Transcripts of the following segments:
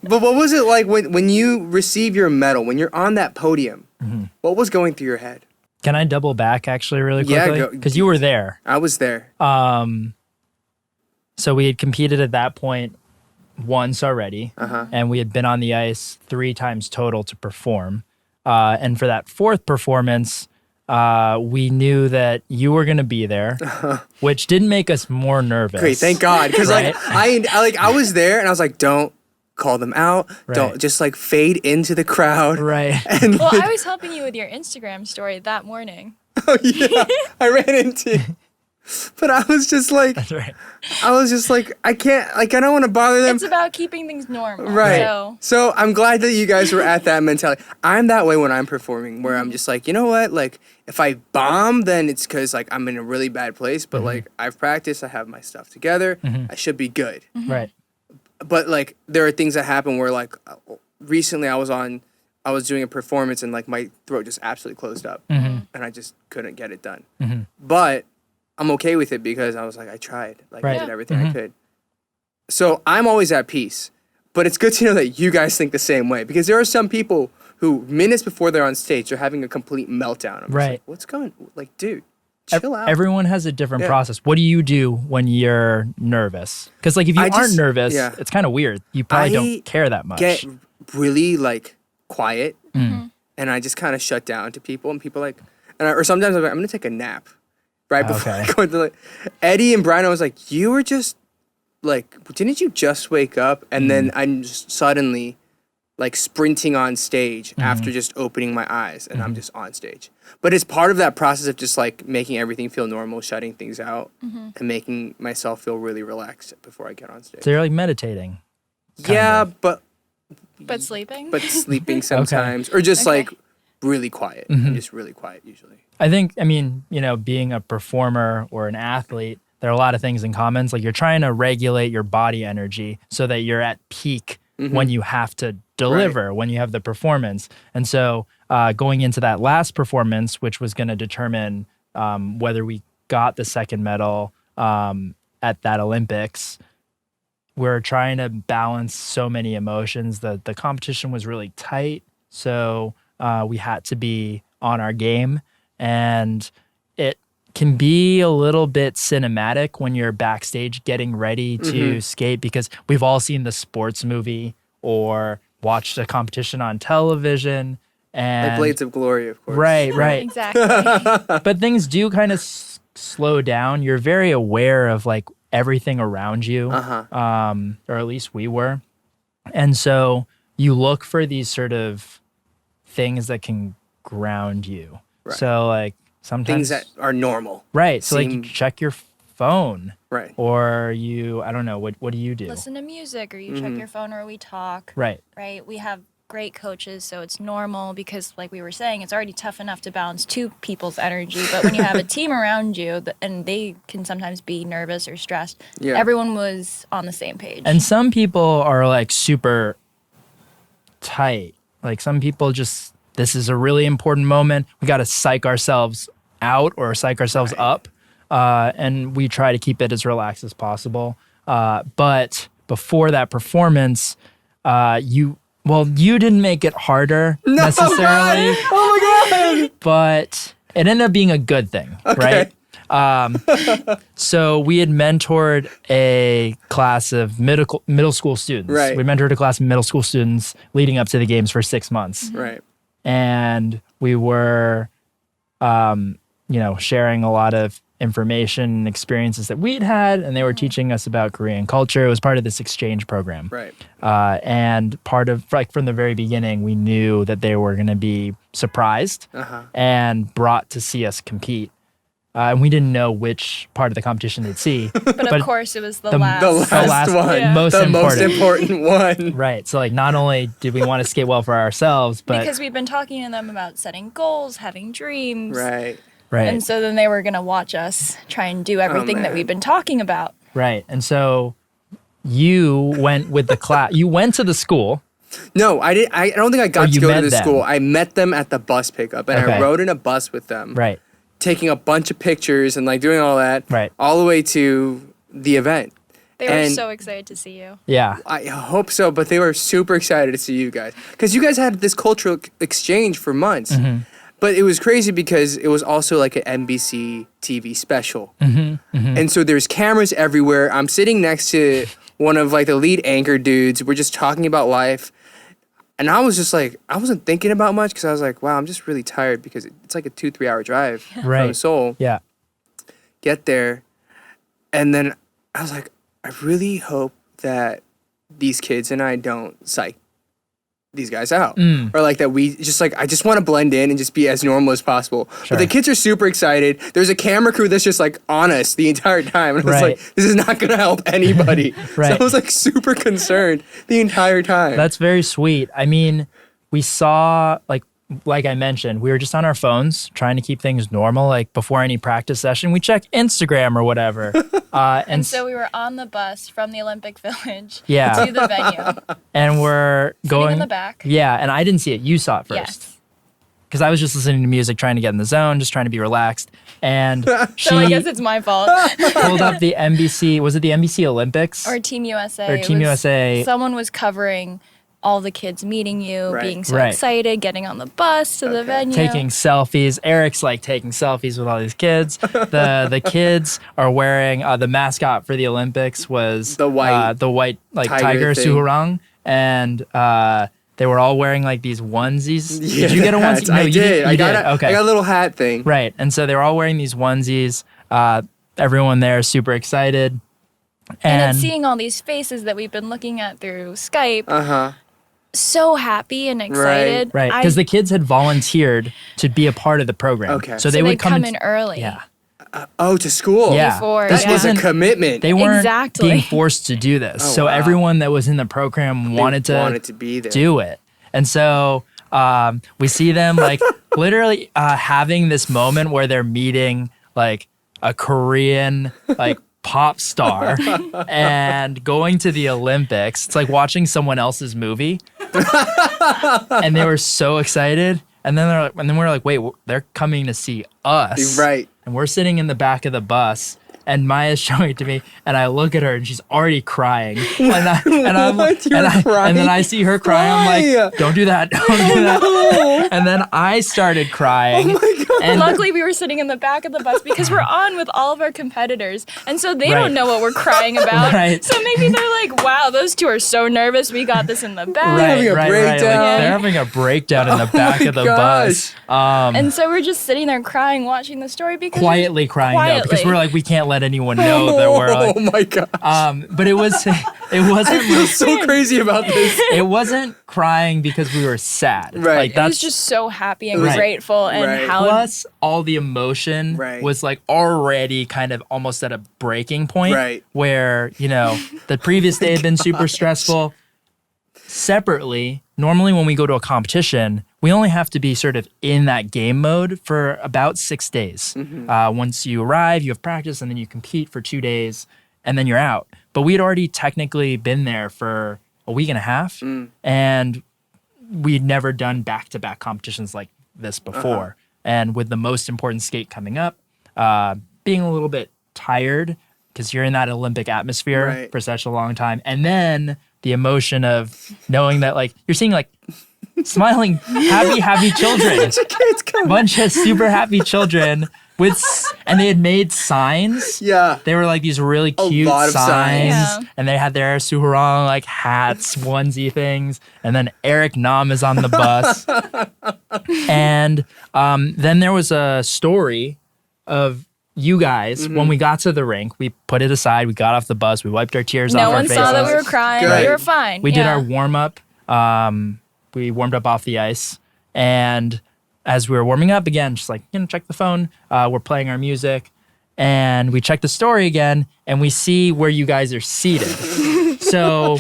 But what was it like when you receive your medal, when you're on that podium? What was going through your head? Can I double back actually really quickly? Yeah, because you were there. I was there. So we had competed at that point once already, and we had been on the ice 3 times total to perform. And for that 4th performance, we knew that you were going to be there, which didn't make us more nervous. Great, thank God, because Right? I was there and I was like, don't call them out, don't just like fade into the crowd. Right. And Well, I was helping you with your Instagram story that morning. oh yeah, I ran into. But I was just like, That's right. I can't, like, I don't want to bother them. It's about keeping things normal. Right. So I'm glad that you guys were at that mentality. I'm that way when I'm performing, where I'm just like, you know what? Like, if I bomb, then it's because, like, I'm in a really bad place. But, like, I've practiced. I have my stuff together. I should be good. Right. But, like, there are things that happen where, like, recently I was doing a performance and, like, my throat just absolutely closed up. And I just couldn't get it done. But I'm okay with it because I was like, I tried. Like, I did everything I could. So I'm always at peace. But it's good to know that you guys think the same way. Because there are some people who, minutes before they're on stage, are having a complete meltdown. I'm just like, what's going on? Like, dude, chill out. Everyone has a different process. What do you do when you're nervous? Because, like, if you aren't nervous, it's kind of weird. You probably don't care that much. Get really, like, quiet. And I just kind of shut down to people. And people, like, or sometimes I'm like, I'm going to take a nap. Right before I go into, like, Eddie and Brian, I was like, you were just, like, didn't you just wake up? And then I'm just suddenly, like, sprinting on stage after just opening my eyes, and I'm just on stage. But it's part of that process of just, like, making everything feel normal, shutting things out, and making myself feel really relaxed before I get on stage. So you're, like, meditating. Yeah, but sleeping? But sleeping sometimes. Or just, like, really quiet. I'm just really quiet usually. I think, I mean, you know, being a performer or an athlete, there are a lot of things in common. Like, you're trying to regulate your body energy so that you're at peak when you have to deliver, when you have the performance. And so going into that last performance, which was going to determine whether we got the 2nd medal at that Olympics, we're trying to balance so many emotions. The competition was really tight, so we had to be on our game. And it can be a little bit cinematic when you're backstage getting ready to skate, because we've all seen the sports movie or watched a competition on television. And like Blades of Glory, of course. Right. Exactly. But things do kind of slow down. You're very aware of, like, everything around you, or at least we were. And so you look for these sort of things that can ground you. Right. So, like, sometimes... things that are normal. Right. So, like, you check your phone. Right. Or you, I don't know, what do you do? Listen to music, or you check your phone, or we talk. Right. Right. We have great coaches, so it's normal because, like we were saying, it's already tough enough to balance 2 people's energy. But when you have a team around you, and they can sometimes be nervous or stressed, everyone was on the same page. And some people are, like, super tight. Like, some people just... this is a really important moment. We got to psych ourselves out or psych ourselves up. And we try to keep it as relaxed as possible. But before that performance, you didn't make it harder necessarily. Oh my God! But it ended up being a good thing, right? So we had mentored a class of middle school students. Right. We mentored a class of middle school students leading up to the games for 6 months. Right. And we were, sharing a lot of information and experiences that we'd had, and they were teaching us about Korean culture. It was part of this exchange program. Right. And part of, like, from the very beginning, we knew that they were going to be surprised and brought to see us compete. And we didn't know which part of the competition they'd see. But of course, it was the last one. Yeah. Most important one. Right. So, like, not only did we want to skate well for ourselves, but... because we've been talking to them about setting goals, having dreams. Right. And so then they were going to watch us try and do everything that we've been talking about. Right. And so you went with the class. You went to the school. No, I didn't. I don't think I got to go to the them. school. I met them at the bus pickup, and I rode in a bus with them. Right. Taking a bunch of pictures and, like, doing all that. Right. All the way to the event. They were so excited to see you. Yeah. I hope so, but they were super excited to see you guys. Because you guys had this cultural exchange for months. But it was crazy because it was also like an NBC TV special. And so there's cameras everywhere. I'm sitting next to one of like the lead anchor dudes. We're just talking about life. And I was just like, I wasn't thinking about much because I was like, wow, I'm just really tired because it's like a 2-3 hour drive from Seoul. Yeah. Get there. And then I was like, I really hope that these kids and I don't psych these guys out. Or like that we just like, I just want to blend in and just be as normal as possible. But the kids are super excited. There's a camera crew that's just like on us the entire time. And I was like, this is not going to help anybody. So I was like super concerned the entire time. That's very sweet. I mean, we saw like I mentioned, we were just on our phones trying to keep things normal. Like before any practice session, we check Instagram or whatever. And so we were on the bus from the Olympic Village to the venue. And we're going in the back. Yeah, and I didn't see it. You saw it first. Yes. Because I was just listening to music, trying to get in the zone, just trying to be relaxed. And she So I guess it's my fault. pulled up the NBC, was it the NBC Olympics? Or Team USA. USA. Someone was covering all the kids meeting you, being so excited, getting on the bus to the venue. Taking selfies. Eric's like taking selfies with all these kids. The kids are wearing, the mascot for the Olympics was the white like tiger Suhurang. And they were all wearing like these onesies. Yeah, did you get a onesie? No, I did. I got a little hat thing. Right. And so they were all wearing these onesies. Everyone there is super excited. And then seeing all these faces that we've been looking at through Skype. So happy and excited. Right. Because the kids had volunteered to be a part of the program. Okay. So they would come in early. Yeah. To school. Yeah. Before, this was a commitment. They weren't being forced to do this. So everyone that was in the program wanted to be there. Do it. And so we see them like literally having this moment where they're meeting like a Korean like pop star and going to the Olympics. It's like watching someone else's movie. And they were so excited. And then we're like, wait, they're coming to see us. Right. And we're sitting in the back of the bus. And Maya's showing it to me, and I look at her, and she's already crying. And then I see her crying. I'm like, "Don't do that! Don't do that!" And then I started crying. Oh my God. And luckily, we were sitting in the back of the bus because we're on with all of our competitors, and so they don't know what we're crying about. So maybe they're like, "Wow, those two are so nervous. We got this in the back." Having a breakdown. Like, they're having a breakdown in the back of the bus. And so we're just sitting there crying, watching the story because quietly crying though, because we're like, we can't let anyone know that we're like. Oh my God. But it wasn't. I feel so crazy about this. It wasn't crying because we were sad. Right. Like, it was just so happy and grateful, and how plus all the emotion was like already kind of almost at a breaking point. Where the previous day had been super stressful. Separately, normally when we go to a competition, we only have to be sort of in that game mode for about 6 days. Once you arrive, you have practice, and then you compete for 2 days, and then you're out. But we had already technically been there for a week and a half, and we'd never done back-to-back competitions like this before. And with the most important skate coming up, being a little bit tired because you're in that Olympic atmosphere for such a long time, and then the emotion of knowing that like you're seeing like smiling, happy children, bunch of super happy children and they had made signs. Yeah, they were like these really cute signs, and they had their Suhurang like hats, onesie things, and then Eric Nam is on the bus, and then there was a story of you guys, when we got to the rink, we put it aside, we got off the bus, we wiped our tears off our faces. No one saw that we were crying. We were fine. We did our warm-up. We warmed up off the ice. And as we were warming up again, just like, check the phone. We're playing our music. And we check the story again, and we see where you guys are seated. So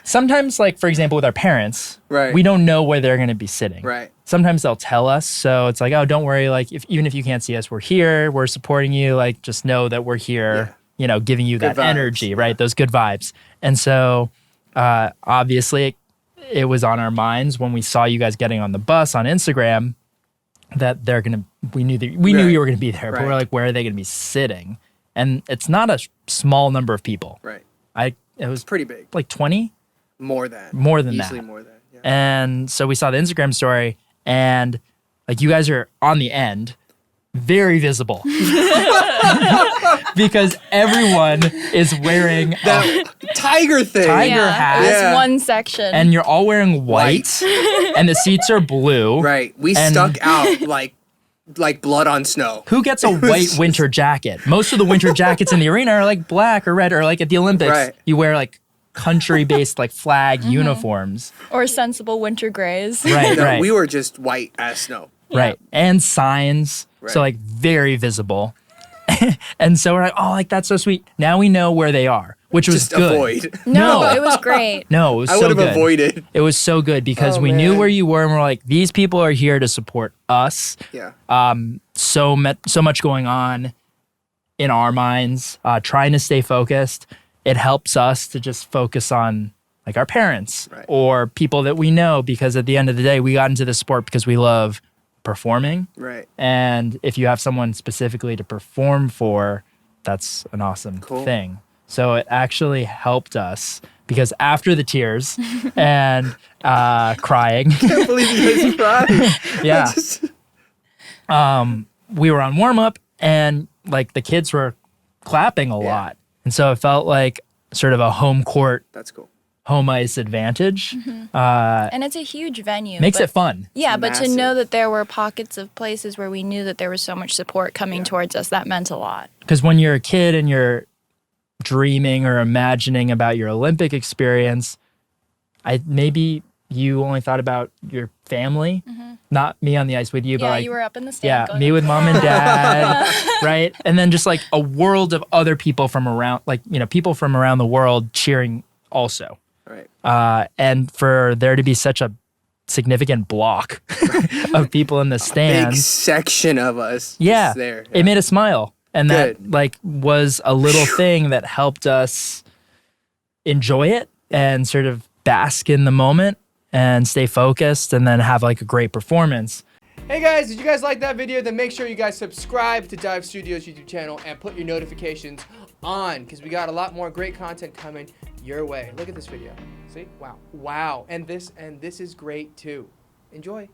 sometimes, like, for example, with our parents, we don't know where they're going to be sitting. Sometimes they'll tell us. So it's like, oh, don't worry. Like, even if you can't see us, we're here. We're supporting you. Like, just know that we're here, giving you that energy, right? Those good vibes. And so obviously it was on our minds when we saw you guys getting on the bus on Instagram that we knew you were going to be there, but we're like, where are they going to be sitting? And it's not a small number of people. Right. It was pretty big. Like 20? More than Easily more than. Yeah. And so we saw the Instagram story, and like you guys are on the end, very visible. Because everyone is wearing that tiger thing. Tiger hat. It's one section. And you're all wearing white. And the seats are blue. Right. We stuck out like blood on snow. Who gets a white winter jacket? Most of the winter jackets in the arena are like black or red, or like at the Olympics, you wear like country-based like flag uniforms. Or sensible winter grays. Right. We were just white as snow. Right. And signs. Right. So like very visible. And so we're like, oh, like that's so sweet. Now we know where they are, which was just good. Avoid. No, it was great. No, it was I so would have good. avoided. It was so good because we knew where you were, and we're like, these people are here to support us. Yeah. So much going on in our minds, trying to stay focused. It helps us to just focus on like our parents or people that we know, because at the end of the day, we got into this sport because we love performing. Right. And if you have someone specifically to perform for, that's an awesome thing. So it actually helped us because after the tears and crying. I can't believe you guys cried. Yeah. We were on warm up and like the kids were clapping a lot. And so it felt like sort of a home court. That's cool. Home ice advantage. And it's a huge venue. Makes it fun. Yeah, but to know that there were pockets of places where we knew that there was so much support coming towards us, that meant a lot. Because when you're a kid and you're dreaming or imagining about your Olympic experience, maybe you only thought about your family, not me on the ice with you, but like, you were up in the stand. Yeah, me with mom and dad, right? And then just like a world of other people from around, like, you know, people from around the world cheering also. Right. And for there to be such a significant block of people in the stands. Big section of us. Yeah. There. It made us smile. And that like was a little thing that helped us enjoy it and sort of bask in the moment and stay focused and then have like a great performance. Hey guys, did you guys like that video? Then make sure you guys subscribe to Dive Studios YouTube channel and put your notifications on, because we got a lot more great content coming your way. Look at this video. See? Wow. And this is great too. Enjoy.